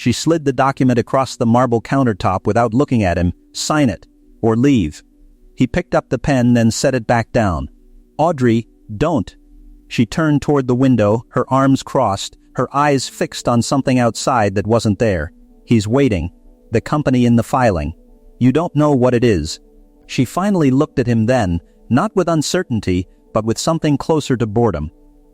She slid the document across the marble countertop without looking at him. "Sign it, or leave." He picked up the pen, then set it back down. "Audrey, don't." She turned toward the window, her arms crossed, her eyes fixed on something outside that wasn't there. "He's waiting. The company in the filing. You don't know what it is." She finally looked at him then, not with uncertainty, but with something closer to boredom.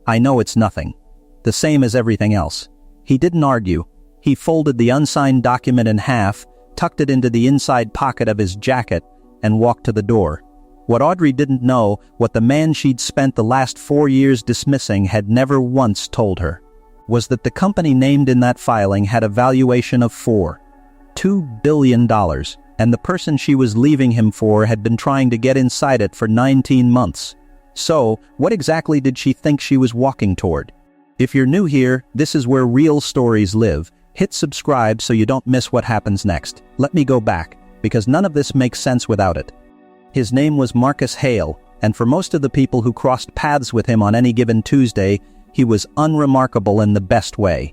"I know it's nothing. The same as everything else." He didn't argue. He folded the unsigned document in half, tucked it into the inside pocket of his jacket, and walked to the door. What Audrey didn't know, what the man she'd spent the last 4 years dismissing had never once told her, was that the company named in that filing had a valuation of $2 billion, and the person she was leaving him for had been trying to get inside it for 19 months. So, what exactly did she think she was walking toward? If you're new here, this is where real stories live. Hit subscribe so you don't miss what happens next. Let me go back, because none of this makes sense without it. His name was Marcus Hale, and for most of the people who crossed paths with him on any given Tuesday, he was unremarkable in the best way.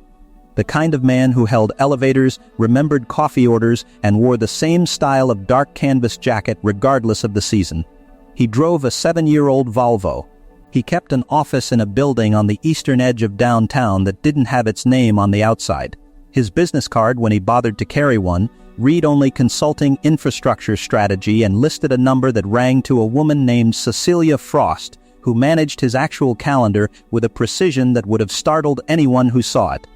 The kind of man who held elevators, remembered coffee orders, and wore the same style of dark canvas jacket regardless of the season. He drove a 7-year-old Volvo. He kept an office in a building on the eastern edge of downtown that didn't have its name on the outside. His business card, when he bothered to carry one, read only Consulting Infrastructure Strategy and listed a number that rang to a woman named Cecilia Frost, who managed his actual calendar with a precision that would have startled anyone who saw it.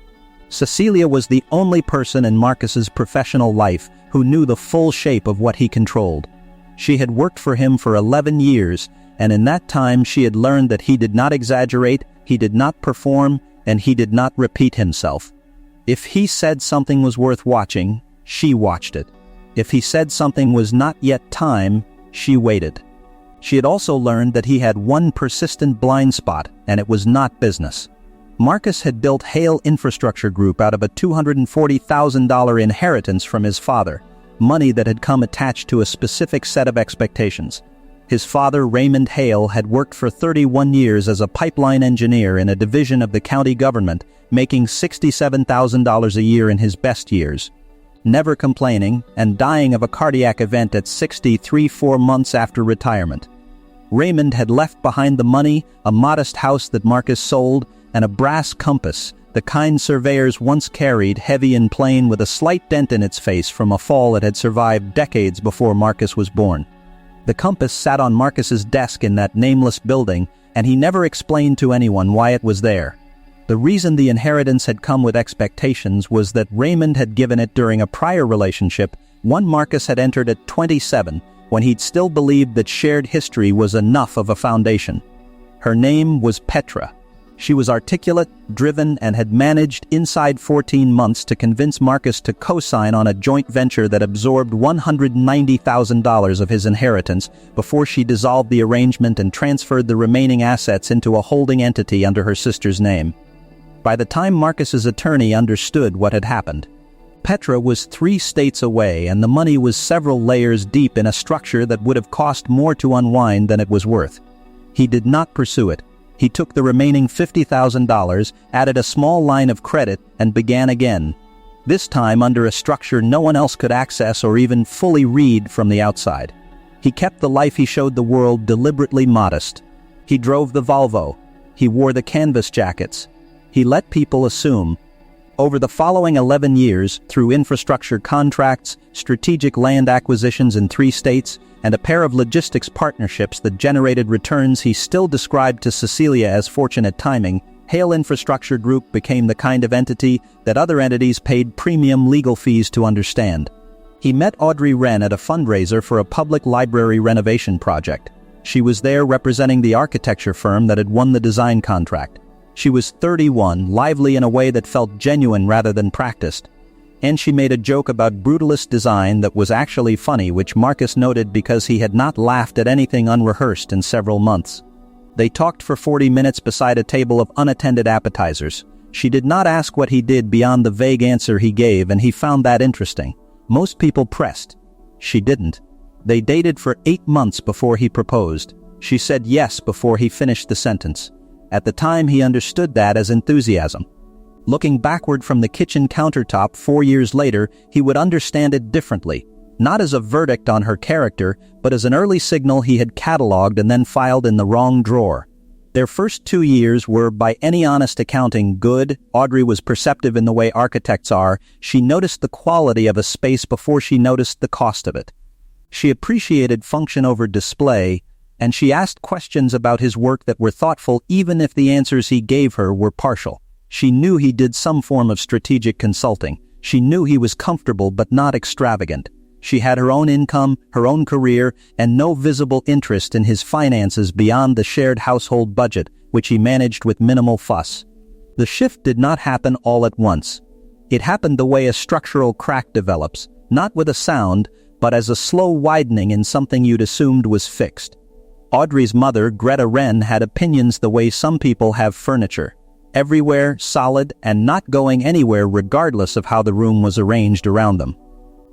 Cecilia was the only person in Marcus's professional life who knew the full shape of what he controlled. She had worked for him for 11 years, and in that time she had learned that he did not exaggerate, he did not perform, and he did not repeat himself. If he said something was worth watching, she watched it. If he said something was not yet time, she waited. She had also learned that he had one persistent blind spot, and it was not business. Marcus had built Hale Infrastructure Group out of a $240,000 inheritance from his father, money that had come attached to a specific set of expectations. His father, Raymond Hale, had worked for 31 years as a pipeline engineer in a division of the county government, making $67,000 a year in his best years. Never complaining, and dying of a cardiac event at 63 months after retirement. Raymond had left behind the money, a modest house that Marcus sold, and a brass compass, the kind surveyors once carried, heavy and plain with a slight dent in its face from a fall that had survived decades before Marcus was born. The compass sat on Marcus's desk in that nameless building, and he never explained to anyone why it was there. The reason the inheritance had come with expectations was that Raymond had given it during a prior relationship, one Marcus had entered at 27, when he'd still believed that shared history was enough of a foundation. Her name was Petra. She was articulate, driven, and had managed inside 14 months to convince Marcus to co-sign on a joint venture that absorbed $190,000 of his inheritance before she dissolved the arrangement and transferred the remaining assets into a holding entity under her sister's name. By the time Marcus's attorney understood what had happened, Petra was 3 states away, and the money was several layers deep in a structure that would have cost more to unwind than it was worth. He did not pursue it. He took the remaining $50,000, added a small line of credit, and began again. This time under a structure no one else could access or even fully read from the outside. He kept the life he showed the world deliberately modest. He drove the Volvo. He wore the canvas jackets. He let people assume. Over the following 11 years, through infrastructure contracts, strategic land acquisitions in 3 states, and a pair of logistics partnerships that generated returns he still described to Cecilia as fortunate timing, Hale Infrastructure Group became the kind of entity that other entities paid premium legal fees to understand. He met Audrey Wren at a fundraiser for a public library renovation project. She was there representing the architecture firm that had won the design contract. She was 31, lively in a way that felt genuine rather than practiced. And she made a joke about brutalist design that was actually funny, which Marcus noted because he had not laughed at anything unrehearsed in several months. They talked for 40 minutes beside a table of unattended appetizers. She did not ask what he did beyond the vague answer he gave, and he found that interesting. Most people pressed. She didn't. They dated for 8 months before he proposed. She said yes before he finished the sentence. At the time he understood that as enthusiasm. Looking backward from the kitchen countertop 4 years later, he would understand it differently, not as a verdict on her character, but as an early signal he had catalogued and then filed in the wrong drawer. Their first 2 years were, by any honest accounting, good. Audrey was perceptive in the way architects are. She noticed the quality of a space before she noticed the cost of it. She appreciated function over display, and she asked questions about his work that were thoughtful even if the answers he gave her were partial. She knew he did some form of strategic consulting. She knew he was comfortable but not extravagant. She had her own income, her own career, and no visible interest in his finances beyond the shared household budget, which he managed with minimal fuss. The shift did not happen all at once. It happened the way a structural crack develops, not with a sound, but as a slow widening in something you'd assumed was fixed. Audrey's mother, Greta Wren, had opinions the way some people have furniture. Everywhere, solid, and not going anywhere regardless of how the room was arranged around them.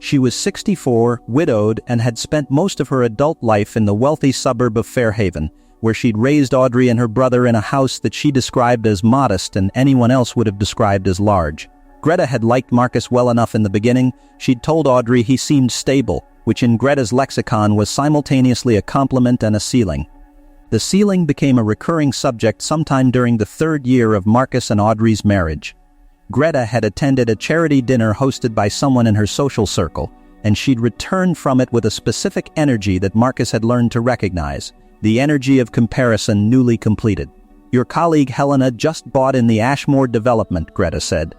She was 64, widowed, and had spent most of her adult life in the wealthy suburb of Fairhaven, where she'd raised Audrey and her brother in a house that she described as modest and anyone else would have described as large. Greta had liked Marcus well enough in the beginning. She'd told Audrey he seemed stable, which in Greta's lexicon was simultaneously a compliment and a ceiling. The ceiling became a recurring subject sometime during the 3rd year of Marcus and Audrey's marriage. Greta had attended a charity dinner hosted by someone in her social circle, and she'd returned from it with a specific energy that Marcus had learned to recognize, the energy of comparison newly completed. "Your colleague Helena just bought in the Ashmore development," Greta said.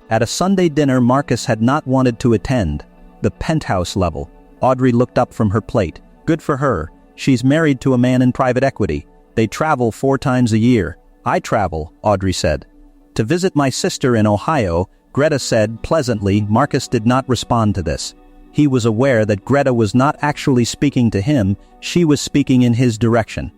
At a Sunday dinner Marcus had not wanted to attend, the penthouse level. Audrey looked up from her plate. Good for her. She's married to a man in private equity. They travel 4 times a year. "I travel," Audrey said. "To visit my sister in Ohio," Greta said pleasantly. Marcus did not respond to this. He was aware that Greta was not actually speaking to him, she was speaking in his direction.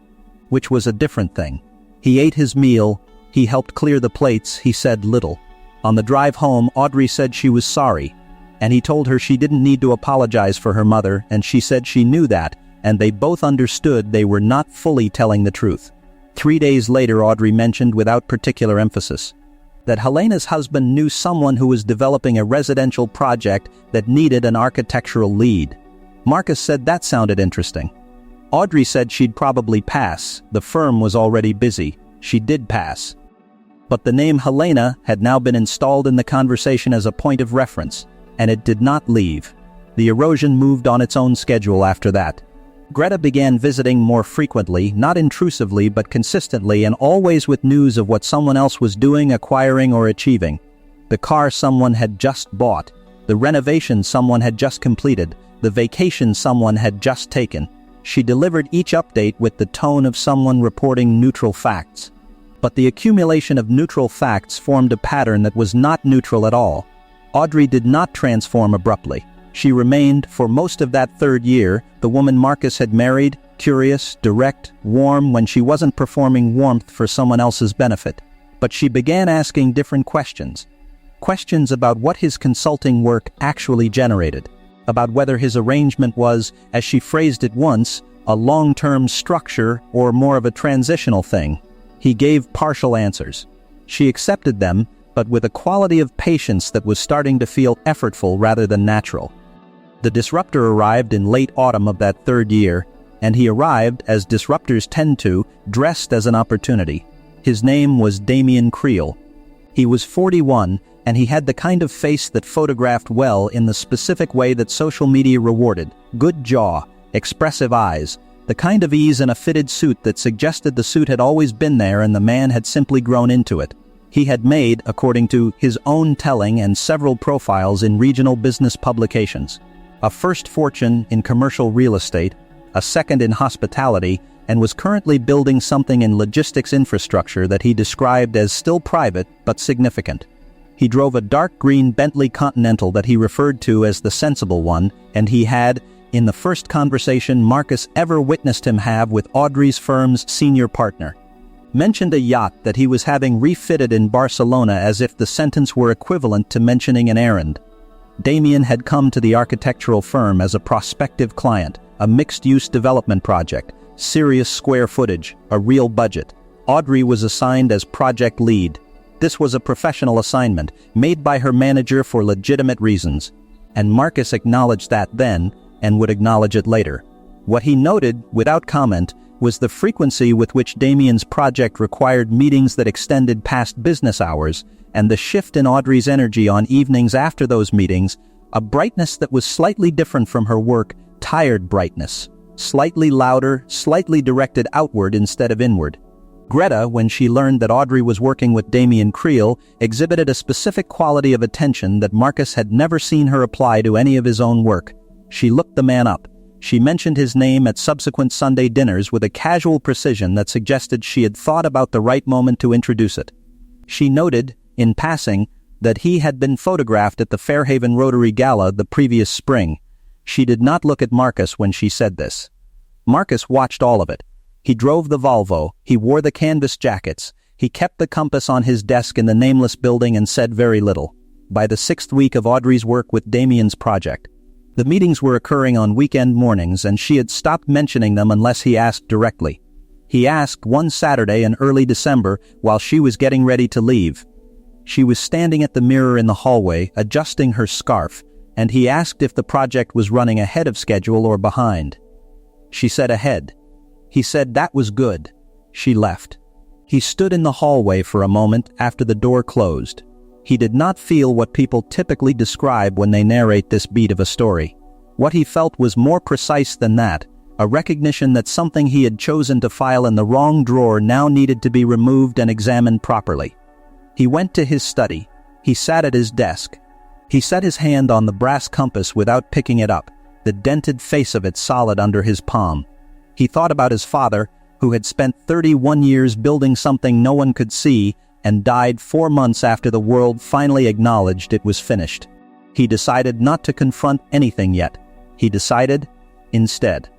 Which was a different thing. He ate his meal, he helped clear the plates, he said little. On the drive home, Audrey said she was sorry, and he told her she didn't need to apologize for her mother, and she said she knew that, and they both understood they were not fully telling the truth. 3 days later, Audrey mentioned without particular emphasis that Helena's husband knew someone who was developing a residential project that needed an architectural lead. Marcus said that sounded interesting. Audrey said she'd probably pass. The firm was already busy. She did pass. But the name Helena had now been installed in the conversation as a point of reference, and it did not leave. The Erosion moved on its own schedule after that. Greta began visiting more frequently, not intrusively but consistently, and always with news of what someone else was doing, acquiring, or achieving. The car someone had just bought, the renovation someone had just completed, the vacation someone had just taken. She delivered each update with the tone of someone reporting neutral facts. But the accumulation of neutral facts formed a pattern that was not neutral at all. Audrey did not transform abruptly. She remained, for most of that 3rd year, the woman Marcus had married, curious, direct, warm when she wasn't performing warmth for someone else's benefit. But she began asking different questions. Questions about what his consulting work actually generated, about whether his arrangement was, as she phrased it once, a long-term structure or more of a transitional thing. He gave partial answers. She accepted them, but with a quality of patience that was starting to feel effortful rather than natural. The disruptor arrived in late autumn of that 3rd year, and he arrived, as disruptors tend to, dressed as an opportunity. His name was Damien Creel. He was 41, and he had the kind of face that photographed well in the specific way that social media rewarded. Good jaw, expressive eyes, the kind of ease in a fitted suit that suggested the suit had always been there and the man had simply grown into it. He had made, according to his own telling, and several profiles in regional business publications. A first fortune in commercial real estate, a second in hospitality, and was currently building something in logistics infrastructure that he described as still private but significant. He drove a dark green Bentley Continental that he referred to as the sensible one, and he had, in the first conversation Marcus ever witnessed him have with Audrey's firm's senior partner, mentioned a yacht that he was having refitted in Barcelona as if the sentence were equivalent to mentioning an errand. Damien had come to the architectural firm as a prospective client, a mixed-use development project, serious square footage, a real budget. Audrey was assigned as project lead. This was a professional assignment, made by her manager for legitimate reasons. And Marcus acknowledged that then, and would acknowledge it later. What he noted, without comment, was the frequency with which Damien's project required meetings that extended past business hours, and the shift in Audrey's energy on evenings after those meetings, a brightness that was slightly different from her work, tired brightness, slightly louder, slightly directed outward instead of inward. Greta, when she learned that Audrey was working with Damien Creel, exhibited a specific quality of attention that Marcus had never seen her apply to any of his own work. She looked the man up. She mentioned his name at subsequent Sunday dinners with a casual precision that suggested she had thought about the right moment to introduce it. She noted, in passing, that he had been photographed at the Fairhaven Rotary Gala the previous spring. She did not look at Marcus when she said this. Marcus watched all of it. He drove the Volvo, he wore the canvas jackets, he kept the compass on his desk in the nameless building and said very little. By the 6th week of Audrey's work with Damien's project, the meetings were occurring on weekend mornings and she had stopped mentioning them unless he asked directly. He asked one Saturday in early December while she was getting ready to leave. She was standing at the mirror in the hallway, adjusting her scarf, and he asked if the project was running ahead of schedule or behind. She said ahead. He said that was good. She left. He stood in the hallway for a moment after the door closed. He did not feel what people typically describe when they narrate this beat of a story. What he felt was more precise than that, a recognition that something he had chosen to file in the wrong drawer now needed to be removed and examined properly. He went to his study. He sat at his desk. He set his hand on the brass compass without picking it up, the dented face of it solid under his palm. He thought about his father, who had spent 31 years building something no one could see and died 4 months after the world finally acknowledged it was finished. He decided not to confront anything yet. He decided, instead,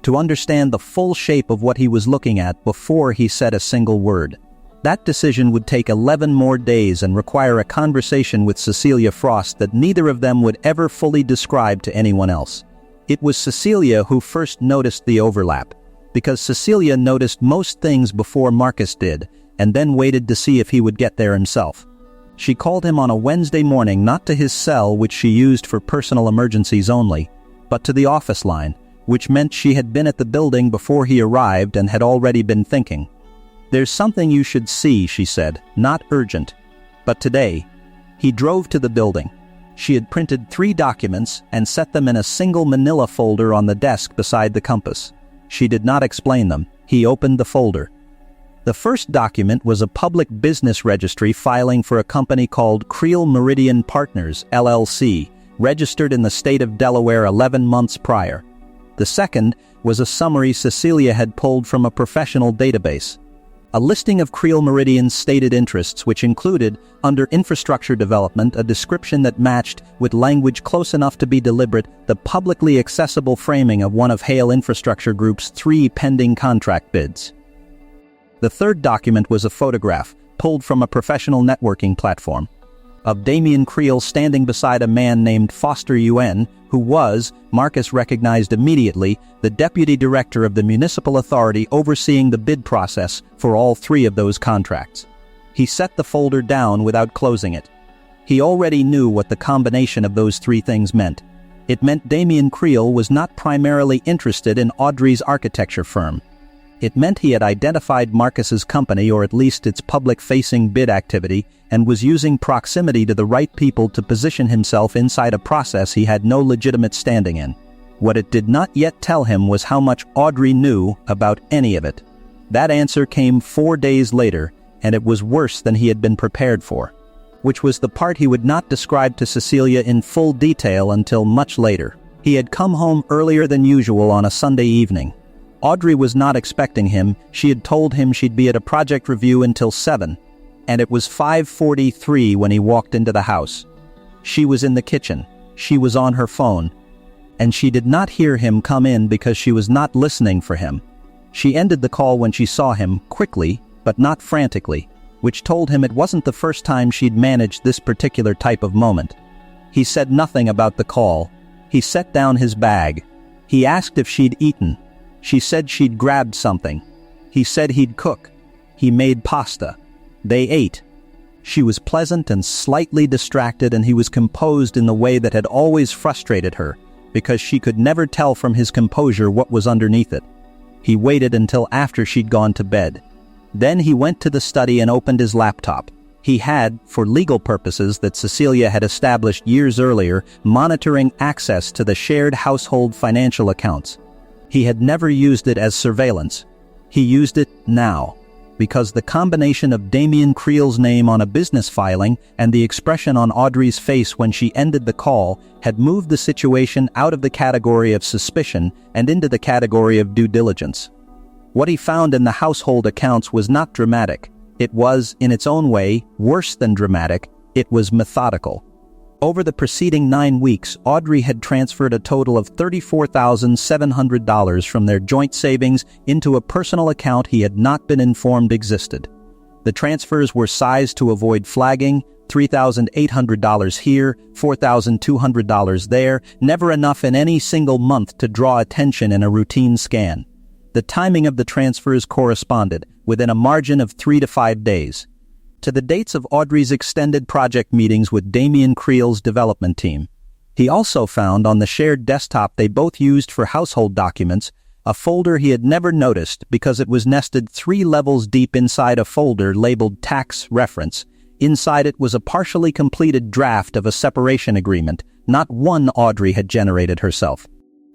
to understand the full shape of what he was looking at before he said a single word. That decision would take 11 more days and require a conversation with Cecilia Frost that neither of them would ever fully describe to anyone else. It was Cecilia who first noticed the overlap, because Cecilia noticed most things before Marcus did, and then waited to see if he would get there himself. She called him on a Wednesday morning, not to his cell, which she used for personal emergencies only, but to the office line, which meant she had been at the building before he arrived and had already been thinking. "There's something you should see," she said, "not urgent. But today." He drove to the building. She had printed 3 documents and set them in a single manila folder on the desk beside the compass. She did not explain them. He opened the folder. The first document was a public business registry filing for a company called Creel Meridian Partners, LLC, registered in the state of Delaware 11 months prior. The second was a summary Cecilia had pulled from a professional database. A listing of Creel Meridian's stated interests, which included, under infrastructure development, a description that matched, with language close enough to be deliberate, the publicly accessible framing of one of Hale Infrastructure Group's 3 pending contract bids. The third document was a photograph, pulled from a professional networking platform, of Damien Creel standing beside a man named Foster UN, who was, Marcus recognized immediately, the deputy director of the municipal authority overseeing the bid process for all 3 of those contracts. He set the folder down without closing it. He already knew what the combination of those 3 things meant. It meant Damien Creel was not primarily interested in Audrey's architecture firm. It meant he had identified Marcus's company, or at least its public-facing bid activity, and was using proximity to the right people to position himself inside a process he had no legitimate standing in. What it did not yet tell him was how much Audrey knew about any of it. That answer came 4 days later, and it was worse than he had been prepared for, which was the part he would not describe to Cecilia in full detail until much later. He had come home earlier than usual on a Sunday evening. Audrey was not expecting him. She had told him she'd be at a project review until 7, and it was 5:43 when he walked into the house. She was in the kitchen. She was on her phone, and she did not hear him come in because she was not listening for him. She ended the call when she saw him, quickly, but not frantically, which told him it wasn't the first time she'd managed this particular type of moment. He said nothing about the call. He set down his bag. He asked if she'd eaten. She said she'd grabbed something. He said he'd cook. He made pasta. They ate. She was pleasant and slightly distracted, and he was composed in the way that had always frustrated her, because she could never tell from his composure what was underneath it. He waited until after she'd gone to bed. Then he went to the study and opened his laptop. He had, for legal purposes that Cecilia had established years earlier, monitoring access to the shared household financial accounts. He had never used it as surveillance. He used it now, because the combination of Damien Creel's name on a business filing and the expression on Audrey's face when she ended the call had moved the situation out of the category of suspicion and into the category of due diligence. What he found in the household accounts was not dramatic. It was, in its own way, worse than dramatic. It was methodical. Over the preceding 9 weeks, Audrey had transferred a total of $34,700 from their joint savings into a personal account he had not been informed existed. The transfers were sized to avoid flagging, $3,800 here, $4,200 there, never enough in any single month to draw attention in a routine scan. The timing of the transfers corresponded, within a margin of 3 to 5 days, to the dates of Audrey's extended project meetings with Damien Creel's development team. He also found on the shared desktop they both used for household documents a folder he had never noticed because it was nested 3 levels deep inside a folder labeled Tax Reference. Inside it was a partially completed draft of a separation agreement, not one Audrey had generated herself,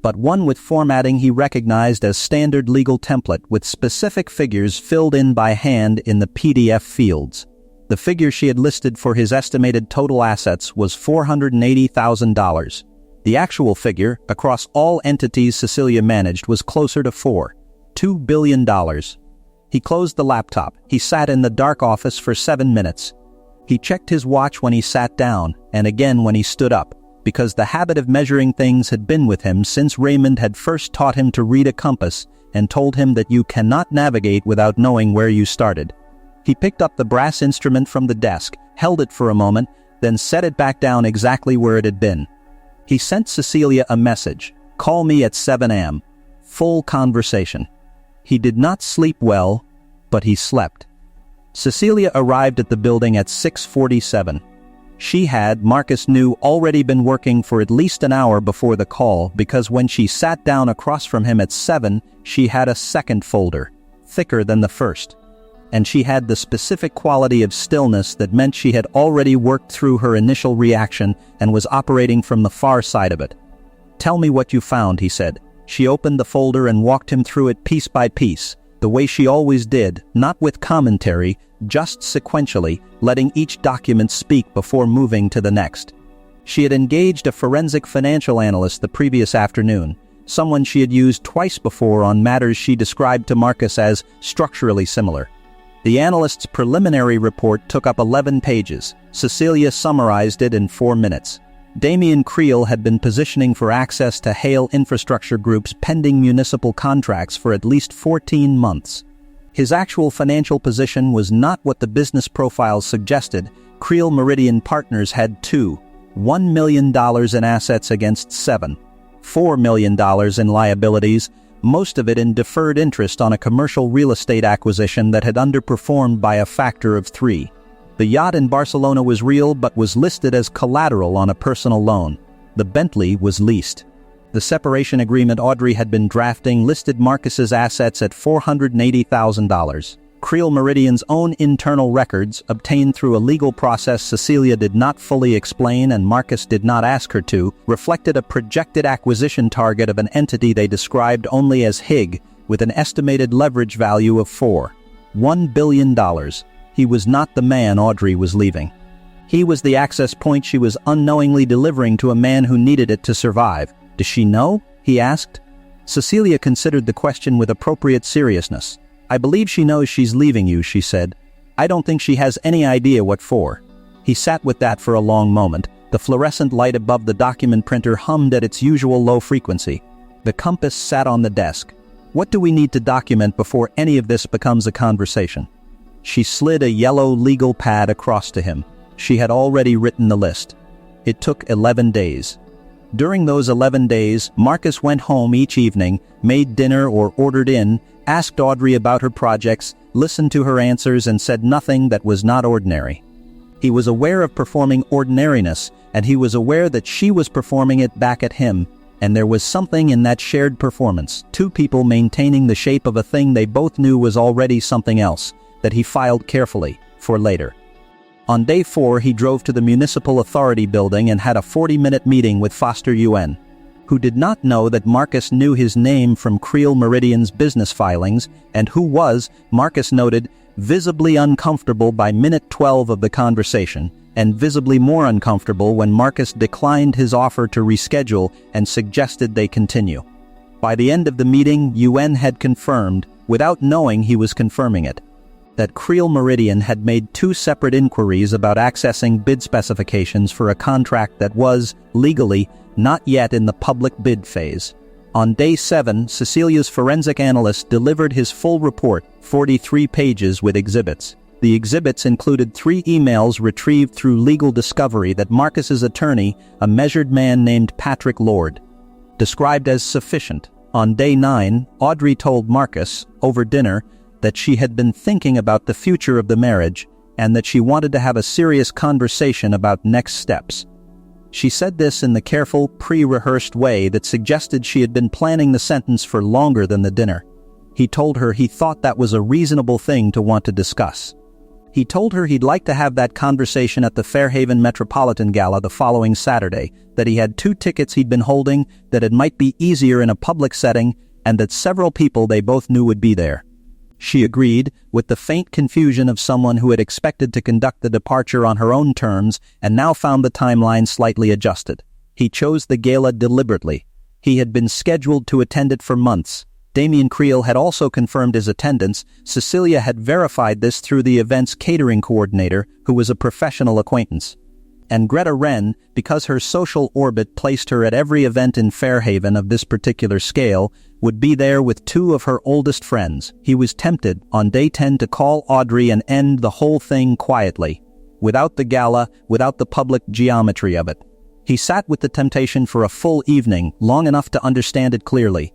but one with formatting he recognized as standard legal template with specific figures filled in by hand in the PDF fields. The figure she had listed for his estimated total assets was $480,000. The actual figure, across all entities Cecilia managed, was closer to $2 billion. He closed the laptop. He sat in the dark office for 7 minutes. He checked his watch when he sat down, and again when he stood up, because the habit of measuring things had been with him since Raymond had first taught him to read a compass and told him that you cannot navigate without knowing where you started. He picked up the brass instrument from the desk, held it for a moment, then set it back down exactly where it had been. He sent Cecilia a message, "Call me at 7 a.m. Full conversation. He did not sleep well, but he slept. Cecilia arrived at the building at 6:47. She had, Marcus knew, already been working for at least an hour before the call, because when she sat down across from him at 7, she had a second folder, thicker than the first. And she had the specific quality of stillness that meant she had already worked through her initial reaction and was operating from the far side of it. "Tell me what you found," he said. She opened the folder and walked him through it piece by piece, the way she always did, not with commentary, just sequentially, letting each document speak before moving to the next. She had engaged a forensic financial analyst the previous afternoon, someone she had used twice before on matters she described to Marcus as structurally similar. The analyst's preliminary report took up 11 pages. Cecilia summarized it in 4 minutes. Damien Creel had been positioning for access to Hale Infrastructure Group's pending municipal contracts for at least 14 months. His actual financial position was not what the business profiles suggested. Creel Meridian Partners had $1 million in assets against $4 million in liabilities, most of it in deferred interest on a commercial real estate acquisition that had underperformed by a factor of 3. The yacht in Barcelona was real but was listed as collateral on a personal loan. The Bentley was leased. The separation agreement Audrey had been drafting listed Marcus's assets at $480,000. Creel Meridian's own internal records, obtained through a legal process Cecilia did not fully explain and Marcus did not ask her to, reflected a projected acquisition target of an entity they described only as HIG, with an estimated leverage value of $1 billion. He was not the man Audrey was leaving. He was the access point she was unknowingly delivering to a man who needed it to survive. "Does she know?" he asked. Cecilia considered the question with appropriate seriousness. "I believe she knows she's leaving you," she said. "I don't think she has any idea what for." He sat with that for a long moment. The fluorescent light above the document printer hummed at its usual low frequency. The compass sat on the desk. "What do we need to document before any of this becomes a conversation?" She slid a yellow legal pad across to him. She had already written the list. It took 11 days. During those 11 days, Marcus went home each evening, made dinner or ordered in, asked Audrey about her projects, listened to her answers and said nothing that was not ordinary. He was aware of performing ordinariness, and he was aware that she was performing it back at him, and there was something in that shared performance, two people maintaining the shape of a thing they both knew was already something else, that he filed carefully, for later. On day 4 he drove to the Municipal Authority building and had a 40-minute meeting with Foster UN, who did not know that Marcus knew his name from Creel Meridian's business filings, and who was, Marcus noted, visibly uncomfortable by minute 12 of the conversation, and visibly more uncomfortable when Marcus declined his offer to reschedule and suggested they continue. By the end of the meeting, UN had confirmed, without knowing he was confirming it, that Creel Meridian had made 2 separate inquiries about accessing bid specifications for a contract that was, legally, not yet in the public bid phase. On day 7, Cecilia's forensic analyst delivered his full report, 43 pages with exhibits. The exhibits included 3 emails retrieved through legal discovery that Marcus's attorney, a measured man named Patrick Lord, described as sufficient. On day 9, Audrey told Marcus, over dinner, that she had been thinking about the future of the marriage and that she wanted to have a serious conversation about next steps. She said this in the careful, pre-rehearsed way that suggested she had been planning the sentence for longer than the dinner. He told her he thought that was a reasonable thing to want to discuss. He told her he'd like to have that conversation at the Fairhaven Metropolitan Gala the following Saturday, that he had 2 tickets he'd been holding, that it might be easier in a public setting, and that several people they both knew would be there. She agreed, with the faint confusion of someone who had expected to conduct the departure on her own terms and now found the timeline slightly adjusted. He chose the gala deliberately. He had been scheduled to attend it for months. Damien Creel had also confirmed his attendance. Cecilia had verified this through the event's catering coordinator, who was a professional acquaintance. And Greta Wren, because her social orbit placed her at every event in Fairhaven of this particular scale, would be there with 2 of her oldest friends. He was tempted, on day 10, to call Audrey and end the whole thing quietly, without the gala, without the public geometry of it. He sat with the temptation for a full evening, long enough to understand it clearly.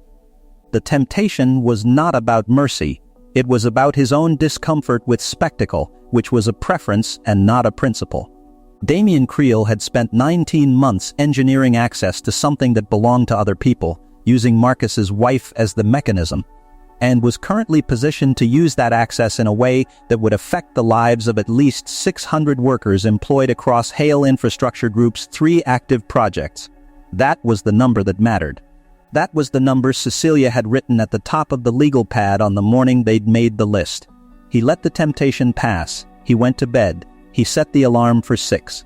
The temptation was not about mercy. It was about his own discomfort with spectacle, which was a preference and not a principle. Damien Creel had spent 19 months engineering access to something that belonged to other people, using Marcus's wife as the mechanism, and was currently positioned to use that access in a way that would affect the lives of at least 600 workers employed across Hale Infrastructure Group's 3 active projects. That was the number that mattered. That was the number Cecilia had written at the top of the legal pad on the morning they'd made the list. He let the temptation pass. He went to bed. He set the alarm for 6.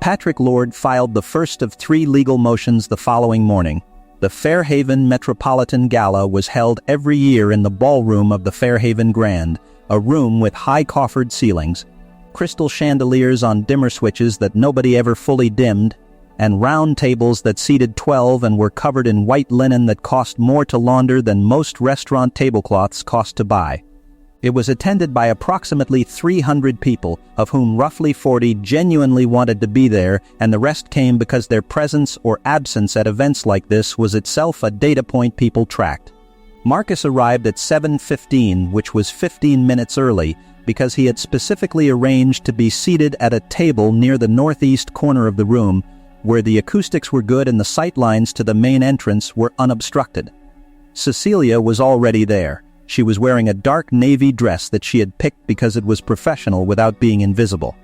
Patrick Lord filed the first of 3 legal motions the following morning. The Fairhaven Metropolitan Gala was held every year in the ballroom of the Fairhaven Grand, a room with high coffered ceilings, crystal chandeliers on dimmer switches that nobody ever fully dimmed, and round tables that seated 12 and were covered in white linen that cost more to launder than most restaurant tablecloths cost to buy. It was attended by approximately 300 people, of whom roughly 40 genuinely wanted to be there, and the rest came because their presence or absence at events like this was itself a data point people tracked. Marcus arrived at 7:15, which was 15 minutes early, because he had specifically arranged to be seated at a table near the northeast corner of the room, where the acoustics were good and the sight lines to the main entrance were unobstructed. Cecilia was already there. She was wearing a dark navy dress that she had picked because it was professional without being invisible.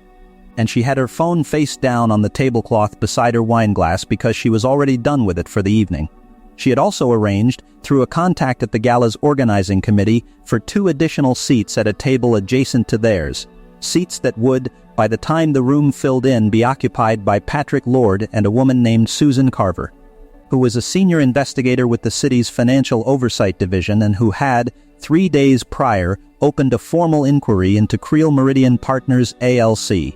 And she had her phone face down on the tablecloth beside her wine glass because she was already done with it for the evening. She had also arranged, through a contact at the gala's organizing committee, for 2 additional seats at a table adjacent to theirs, seats that would, by the time the room filled in, be occupied by Patrick Lord and a woman named Susan Carver, who was a senior investigator with the city's Financial Oversight Division and who had, 3 days prior, opened a formal inquiry into Creel Meridian Partners ALC.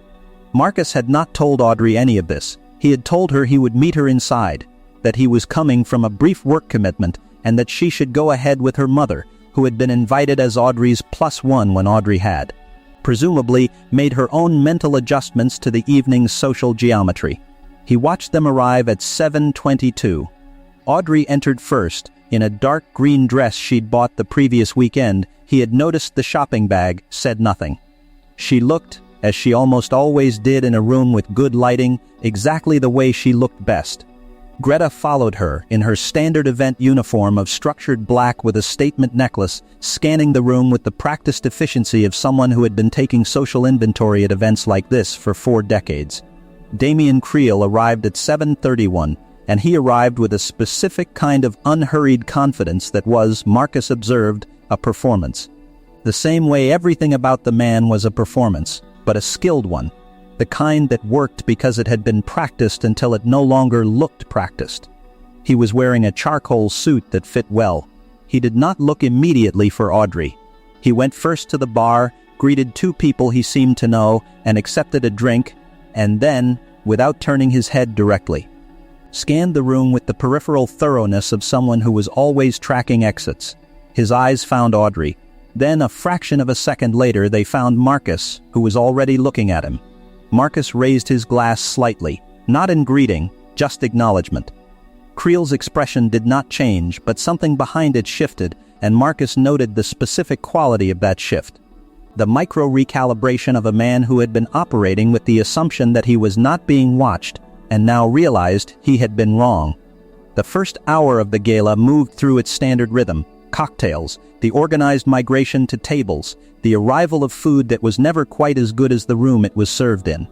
Marcus had not told Audrey any of this. He had told her he would meet her inside, that he was coming from a brief work commitment, and that she should go ahead with her mother, who had been invited as Audrey's +1 when Audrey had, presumably, made her own mental adjustments to the evening's social geometry. He watched them arrive at 7:22. Audrey entered first, in a dark green dress she'd bought the previous weekend. He had noticed the shopping bag, said nothing. She looked, as she almost always did in a room with good lighting, exactly the way she looked best. Greta followed her in her standard event uniform of structured black with a statement necklace, scanning the room with the practiced efficiency of someone who had been taking social inventory at events like this for 4 decades. Damien Creel arrived at 7:31, and he arrived with a specific kind of unhurried confidence that was, Marcus observed, a performance. The same way everything about the man was a performance, but a skilled one. The kind that worked because it had been practiced until it no longer looked practiced. He was wearing a charcoal suit that fit well. He did not look immediately for Audrey. He went first to the bar, greeted 2 people he seemed to know, and accepted a drink, and then, without turning his head directly, scanned the room with the peripheral thoroughness of someone who was always tracking exits. His eyes found Audrey. Then, a fraction of a second later, they found Marcus, who was already looking at him. Marcus raised his glass slightly, not in greeting, just acknowledgement. Creel's expression did not change, but something behind it shifted, and Marcus noted the specific quality of that shift. The micro-recalibration of a man who had been operating with the assumption that he was not being watched, and now realized he had been wrong. The first hour of the gala moved through its standard rhythm: cocktails, the organized migration to tables, the arrival of food that was never quite as good as the room it was served in.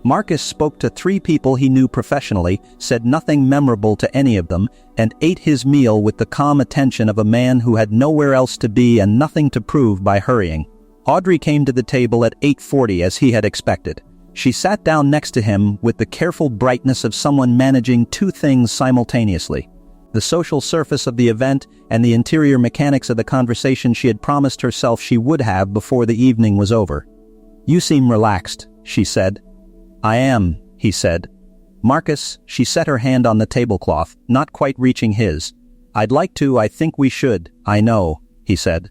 Marcus spoke to 3 people he knew professionally, said nothing memorable to any of them, and ate his meal with the calm attention of a man who had nowhere else to be and nothing to prove by hurrying. Audrey came to the table at 8:40 as he had expected. She sat down next to him with the careful brightness of someone managing 2 things simultaneously: the social surface of the event and the interior mechanics of the conversation she had promised herself she would have before the evening was over. "You seem relaxed," she said. "I am," he said. "Marcus," she set her hand on the tablecloth, not quite reaching his. "I'd like to, I think we should, I know," he said.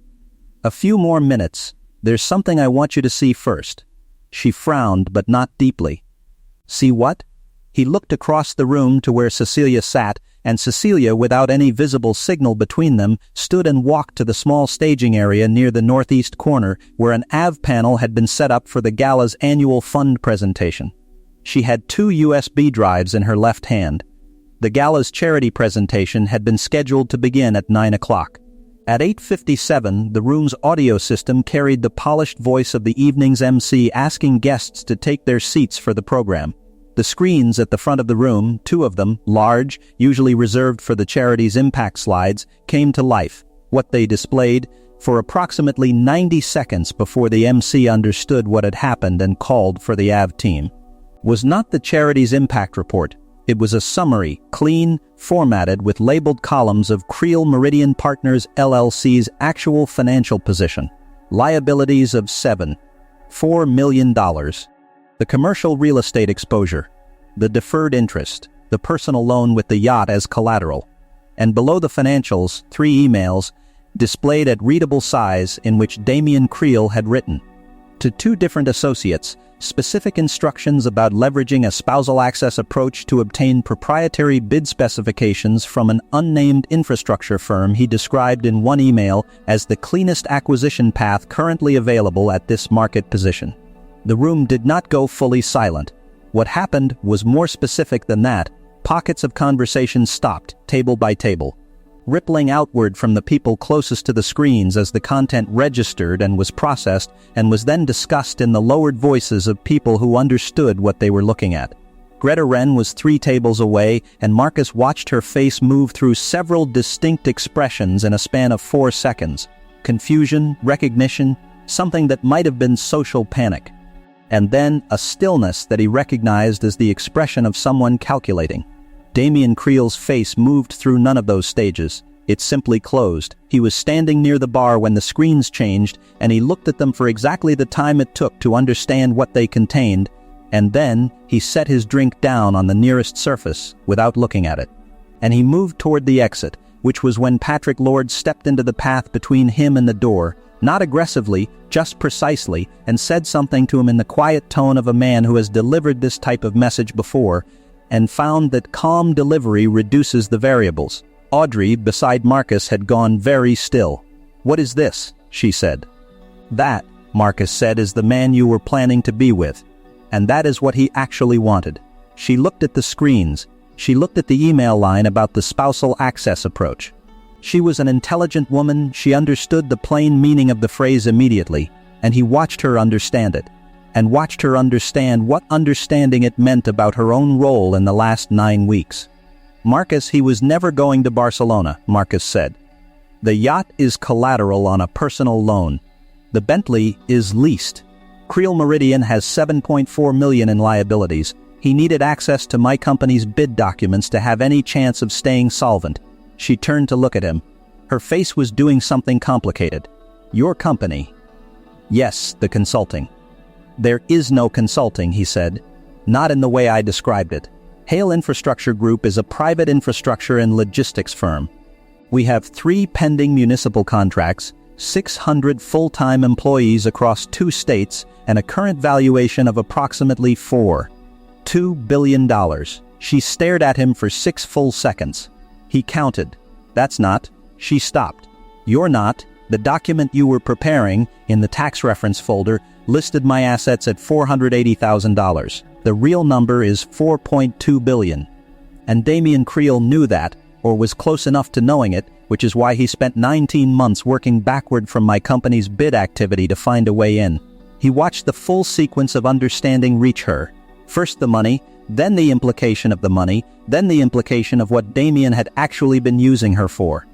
"A few more minutes. There's something I want you to see first." She frowned, but not deeply. "See what?" He looked across the room to where Cecilia sat, and Cecilia, without any visible signal between them, stood and walked to the small staging area near the northeast corner where an AV panel had been set up for the gala's annual fund presentation. She had 2 USB drives in her left hand. The gala's charity presentation had been scheduled to begin at 9 o'clock. At 8:57, the room's audio system carried the polished voice of the evening's MC asking guests to take their seats for the program. The screens at the front of the room, 2 of them, large, usually reserved for the charity's impact slides, came to life. What they displayed, for approximately 90 seconds before the MC understood what had happened and called for the AV team, was not the charity's impact report. It was a summary, clean, formatted with labeled columns of Creel Meridian Partners LLC's actual financial position. Liabilities of $7.4 million. The commercial real estate exposure, the deferred interest, the personal loan with the yacht as collateral, and below the financials, 3 emails, displayed at readable size in which Damien Creel had written. To 2 different associates, specific instructions about leveraging a spousal access approach to obtain proprietary bid specifications from an unnamed infrastructure firm he described in one email as the cleanest acquisition path currently available at this market position. The room did not go fully silent. What happened was more specific than that. Pockets of conversation stopped, table by table, rippling outward from the people closest to the screens as the content registered and was processed and was then discussed in the lowered voices of people who understood what they were looking at. Greta Wren was 3 tables away, and Marcus watched her face move through several distinct expressions in a span of 4 seconds. Confusion, recognition, something that might have been social panic. And then a stillness that he recognized as the expression of someone calculating. Damien Creel's face moved through none of those stages. It simply closed. He was standing near the bar when the screens changed, and he looked at them for exactly the time it took to understand what they contained, and then he set his drink down on the nearest surface without looking at it. And he moved toward the exit, which was when Patrick Lord stepped into the path between him and the door, not aggressively, just precisely, and said something to him in the quiet tone of a man who has delivered this type of message before, and found that calm delivery reduces the variables. Audrey, beside Marcus, had gone very still. "What is this?" she said. "That," Marcus said, is the man you were planning to be with. And that is what he actually wanted. She looked at the screens. She looked at the email line about the spousal access approach. She was an intelligent woman. She understood the plain meaning of the phrase immediately, and he watched her understand it, and watched her understand what understanding it meant about her own role in the last 9 weeks. Marcus, he was never going to Barcelona, Marcus said. The yacht is collateral on a personal loan. The Bentley is leased. Creel Meridian has $7.4 million in liabilities. He needed access to my company's bid documents to have any chance of staying solvent. She turned to look at him. Her face was doing something complicated. Your company? Yes, the consulting. There is no consulting, he said. Not in the way I described it. Hale Infrastructure Group is a private infrastructure and logistics firm. We have 3 pending municipal contracts, 600 full-time employees across 2 states, and a current valuation of approximately $2 billion. She stared at him for 6 full seconds. He counted. That's not. She stopped. You're not. The document you were preparing, in the tax reference folder, listed my assets at $480,000. The real number is $4.2 billion. And Damian Creel knew that, or was close enough to knowing it, which is why he spent 19 months working backward from my company's bid activity to find a way in. He watched the full sequence of understanding reach her. First the money, then the implication of the money, then the implication of what Damian had actually been using her for.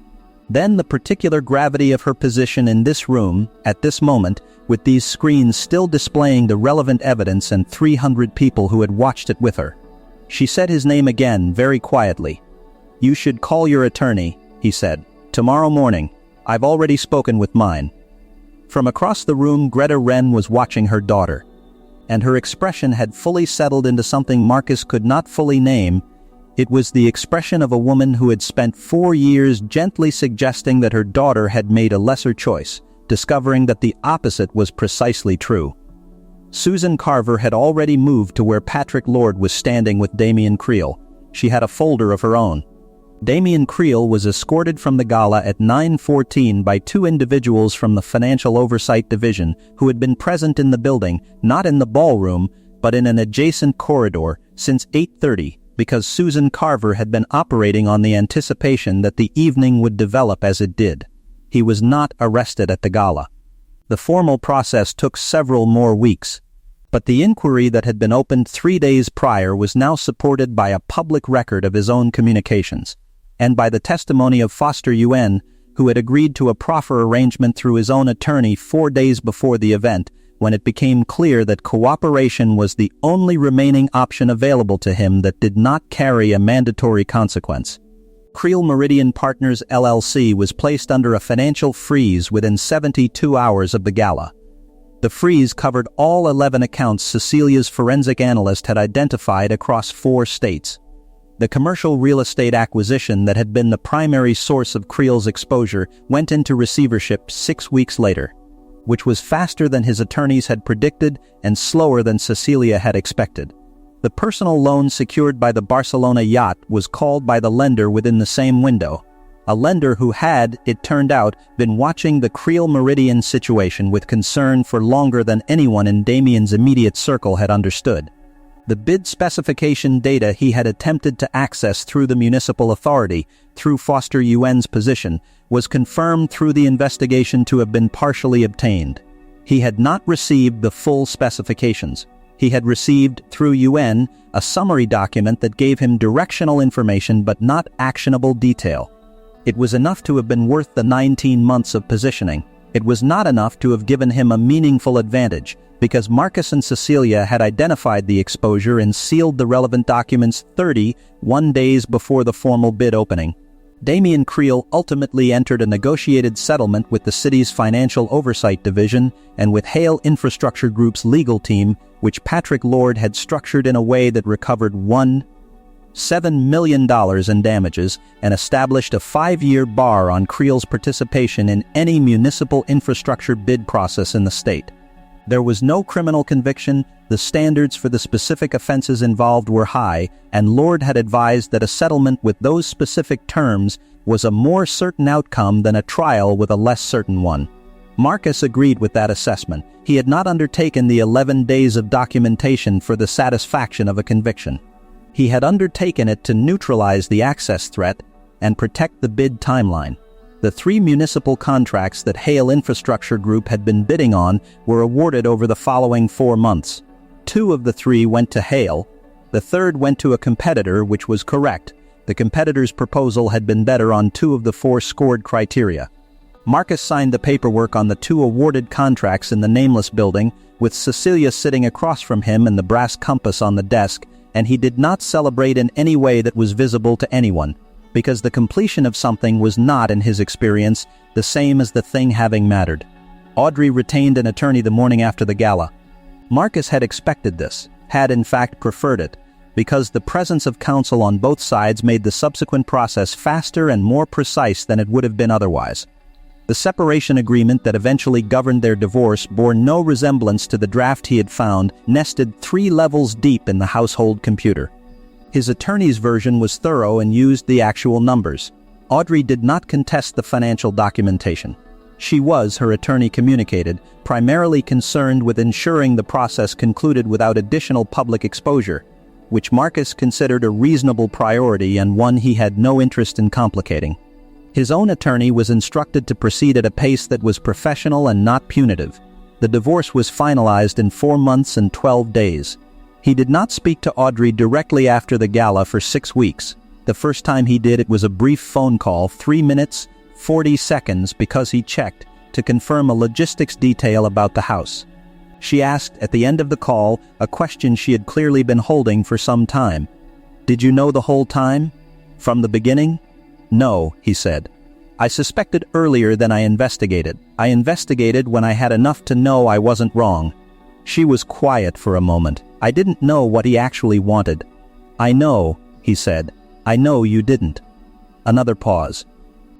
Then the particular gravity of her position in this room, at this moment, with these screens still displaying the relevant evidence and 300 people who had watched it with her. She said his name again, very quietly. You should call your attorney, he said. Tomorrow morning. I've already spoken with mine. From across the room, Greta Wren was watching her daughter, and her expression had fully settled into something Marcus could not fully name. It was the expression of a woman who had spent 4 years gently suggesting that her daughter had made a lesser choice, discovering that the opposite was precisely true. Susan Carver had already moved to where Patrick Lord was standing with Damian Creel. She had a folder of her own. Damian Creel was escorted from the gala at 9:14 by 2 individuals from the Financial Oversight Division who had been present in the building, not in the ballroom, but in an adjacent corridor, since 8:30, because Susan Carver had been operating on the anticipation that the evening would develop as it did. He was not arrested at the gala. The formal process took several more weeks, but the inquiry that had been opened 3 days prior was now supported by a public record of his own communications, and by the testimony of Foster UN, who had agreed to a proffer arrangement through his own attorney 4 days before the event, when it became clear that cooperation was the only remaining option available to him that did not carry a mandatory consequence. Creel Meridian Partners LLC was placed under a financial freeze within 72 hours of the gala. The freeze covered all 11 accounts Cecilia's forensic analyst had identified across 4 states. The commercial real estate acquisition that had been the primary source of Creel's exposure went into receivership 6 weeks later, which was faster than his attorneys had predicted and slower than Cecilia had expected. The personal loan secured by the Barcelona yacht was called by the lender within the same window, a lender who had, it turned out, been watching the Creel Meridian situation with concern for longer than anyone in Damian's immediate circle had understood. The bid specification data he had attempted to access through the municipal authority, through Foster UN's position, was confirmed through the investigation to have been partially obtained. He had not received the full specifications. He had received, through UN, a summary document that gave him directional information but not actionable detail. It was enough to have been worth the 19 months of positioning. It was not enough to have given him a meaningful advantage, because Marcus and Cecilia had identified the exposure and sealed the relevant documents 31 days before the formal bid opening. Damian Creel ultimately entered a negotiated settlement with the city's Financial Oversight Division and with Hale Infrastructure Group's legal team, which Patrick Lord had structured in a way that recovered $7 million in damages and established a 5-year bar on Creel's participation in any municipal infrastructure bid process in the state. There was no criminal conviction, the standards for the specific offenses involved were high, and Lord had advised that a settlement with those specific terms was a more certain outcome than a trial with a less certain one. Marcus agreed with that assessment. He had not undertaken the 11 days of documentation for the satisfaction of a conviction. He had undertaken it to neutralize the access threat and protect the bid timeline. The 3 municipal contracts that Hale Infrastructure Group had been bidding on were awarded over the following 4 months. 2 of the 3 went to Hale. The third went to a competitor, which was correct. The competitor's proposal had been better on 2 of the 4 scored criteria. Marcus signed the paperwork on the 2 awarded contracts in the nameless building, with Cecilia sitting across from him and the brass compass on the desk, and he did not celebrate in any way that was visible to anyone, because the completion of something was not, in his experience, the same as the thing having mattered. Audrey retained an attorney the morning after the gala. Marcus had expected this, had in fact preferred it, because the presence of counsel on both sides made the subsequent process faster and more precise than it would have been otherwise. The separation agreement that eventually governed their divorce bore no resemblance to the draft he had found nested 3 levels deep in the household computer. His attorney's version was thorough and used the actual numbers. Audrey did not contest the financial documentation. She was, her attorney communicated, primarily concerned with ensuring the process concluded without additional public exposure, which Marcus considered a reasonable priority and one he had no interest in complicating. His own attorney was instructed to proceed at a pace that was professional and not punitive. The divorce was finalized in 4 months and 12 days. He did not speak to Audrey directly after the gala for 6 weeks. The first time he did, it was a brief phone call, 3 minutes, 40 seconds, because he checked to confirm a logistics detail about the house. She asked at the end of the call a question she had clearly been holding for some time. "Did you know the whole time? From the beginning?" "No," he said. "I suspected earlier than I investigated. I investigated when I had enough to know I wasn't wrong." She was quiet for a moment. "I didn't know what he actually wanted." "I know," he said. "I know you didn't." Another pause.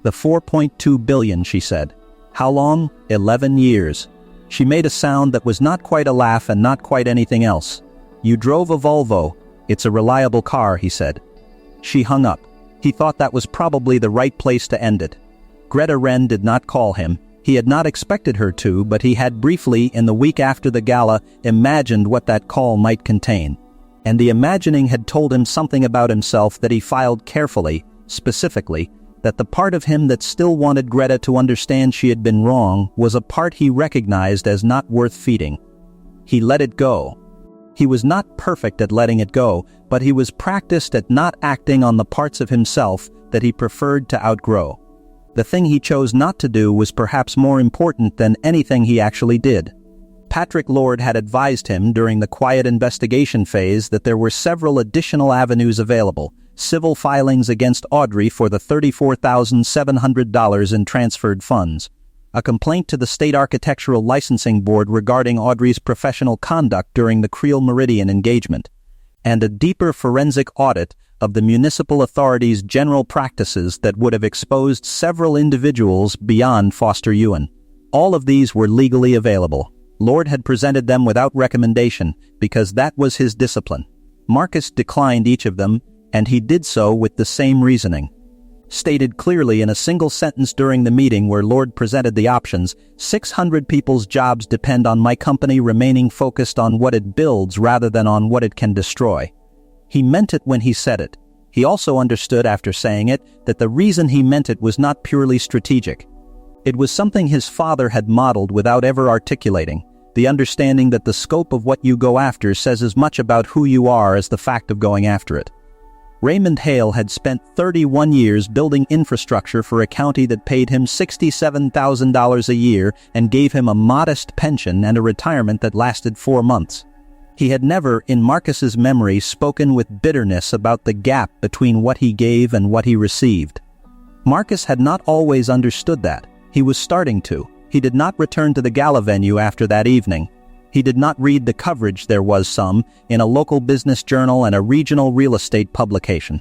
"The 4.2 billion, she said. "How long?" 11 years. She made a sound that was not quite a laugh and not quite anything else. "You drove a Volvo. It's a reliable car," he said. She hung up. He thought that was probably the right place to end it. Greta Wren did not call him. He had not expected her to, but he had briefly, in the week after the gala, imagined what that call might contain. And the imagining had told him something about himself that he filed carefully, specifically, that the part of him that still wanted Greta to understand she had been wrong was a part he recognized as not worth feeding. He let it go. He was not perfect at letting it go, but he was practiced at not acting on the parts of himself that he preferred to outgrow. The thing he chose not to do was perhaps more important than anything he actually did. Patrick Lord had advised him during the quiet investigation phase that there were several additional avenues available: civil filings against Audrey for the $34,700 in transferred funds, a complaint to the State Architectural Licensing Board regarding Audrey's professional conduct during the Creel Meridian engagement, and a deeper forensic audit of the municipal authority's general practices that would have exposed several individuals beyond Foster Ewan. All of these were legally available. Lord had presented them without recommendation, because that was his discipline. Marcus declined each of them, and he did so with the same reasoning. Stated clearly in a single sentence during the meeting where Lord presented the options, 600 people's jobs depend on my company remaining focused on what it builds rather than on what it can destroy. He meant it when he said it. He also understood after saying it that the reason he meant it was not purely strategic. It was something his father had modeled without ever articulating, the understanding that the scope of what you go after says as much about who you are as the fact of going after it. Raymond Hale had spent 31 years building infrastructure for a county that paid him $67,000 a year and gave him a modest pension and a retirement that lasted 4 months. He had never, in Marcus's memory, spoken with bitterness about the gap between what he gave and what he received. Marcus had not always understood that. He was starting to. He did not return to the gala venue after that evening. He did not read the coverage there was some in a local business journal and a regional real estate publication.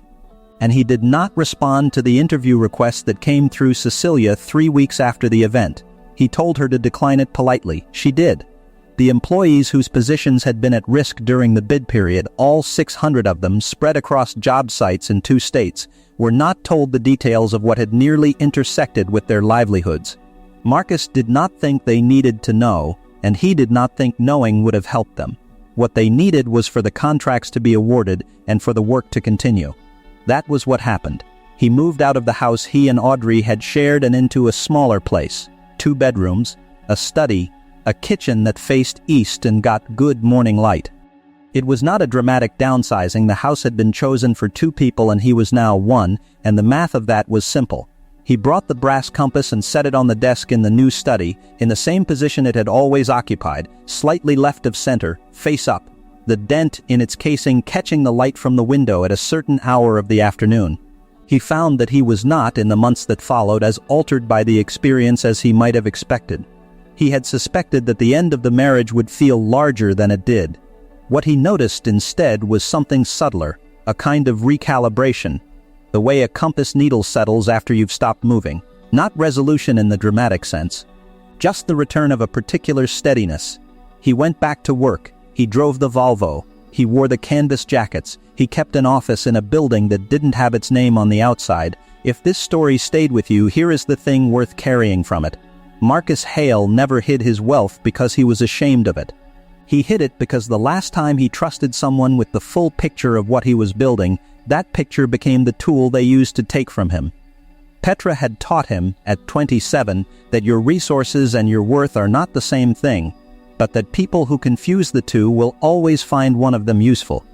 And he did not respond to the interview request that came through Cecilia 3 weeks after the event. He told her to decline it politely. She did. The employees whose positions had been at risk during the bid period, all 600 of them spread across job sites in 2 states, were not told the details of what had nearly intersected with their livelihoods. Marcus did not think they needed to know, and he did not think knowing would have helped them. What they needed was for the contracts to be awarded and for the work to continue. That was what happened. He moved out of the house he and Audrey had shared and into a smaller place. 2 bedrooms, a study, a kitchen that faced east and got good morning light. It was not a dramatic downsizing. The house had been chosen for 2 people and he was now 1, and the math of that was simple. He brought the brass compass and set it on the desk in the new study, in the same position it had always occupied, slightly left of center, face up, the dent in its casing catching the light from the window at a certain hour of the afternoon. He found that he was not, in the months that followed, as altered by the experience as he might have expected. He had suspected that the end of the marriage would feel larger than it did. What he noticed instead was something subtler, a kind of recalibration. The way a compass needle settles after you've stopped moving. Not resolution in the dramatic sense. Just the return of a particular steadiness. He went back to work. He drove the Volvo. He wore the canvas jackets. He kept an office in a building that didn't have its name on the outside. If this story stayed with you, here is the thing worth carrying from it. Marcus Hale never hid his wealth because he was ashamed of it. He hid it because the last time he trusted someone with the full picture of what he was building, that picture became the tool they used to take from him. Petra had taught him, at 27, that your resources and your worth are not the same thing, but that people who confuse the two will always find one of them useful.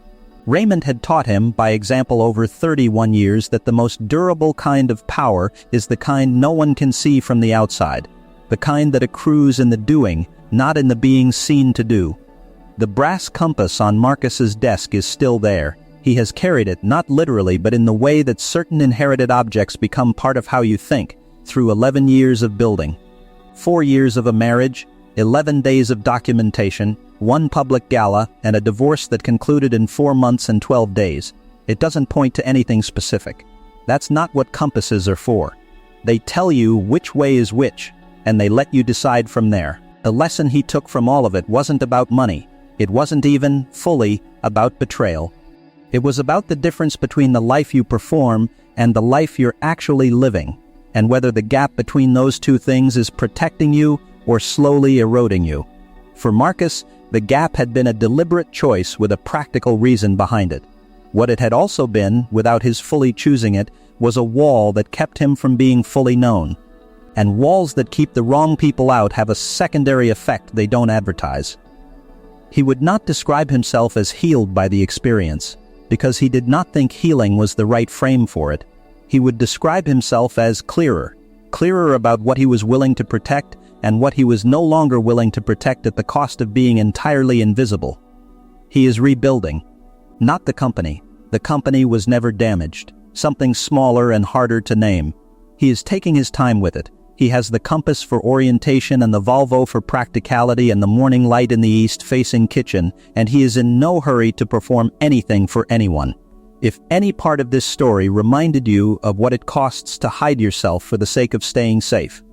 Raymond had taught him, by example over 31 years, that the most durable kind of power is the kind no one can see from the outside, the kind that accrues in the doing, not in the being seen to do. The brass compass on Marcus's desk is still there. He has carried it, not literally, but in the way that certain inherited objects become part of how you think, through 11 years of building. 4 years of a marriage, 11 days of documentation, 1 public gala, and a divorce that concluded in 4 months and 12 days. It doesn't point to anything specific. That's not what compasses are for. They tell you which way is which, and they let you decide from there. The lesson he took from all of it wasn't about money. It wasn't even, fully, about betrayal. It was about the difference between the life you perform and the life you're actually living, and whether the gap between those 2 things is protecting you or slowly eroding you. For Marcus, the gap had been a deliberate choice with a practical reason behind it. What it had also been, without his fully choosing it, was a wall that kept him from being fully known. And walls that keep the wrong people out have a secondary effect they don't advertise. He would not describe himself as healed by the experience, because he did not think healing was the right frame for it. He would describe himself as clearer about what he was willing to protect and what he was no longer willing to protect at the cost of being entirely invisible. He is rebuilding. Not the company. The company was never damaged. Something smaller and harder to name. He is taking his time with it. He has the compass for orientation and the Volvo for practicality and the morning light in the east-facing kitchen, and he is in no hurry to perform anything for anyone. If any part of this story reminded you of what it costs to hide yourself for the sake of staying safe,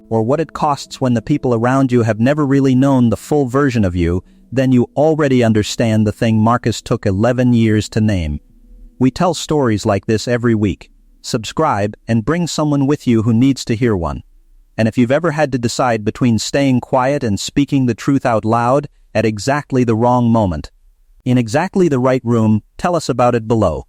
or what it costs when the people around you have never really known the full version of you, then you already understand the thing Marcus took 11 years to name. We tell stories like this every week. Subscribe and bring someone with you who needs to hear one. And if you've ever had to decide between staying quiet and speaking the truth out loud at exactly the wrong moment, in exactly the right room, tell us about it below.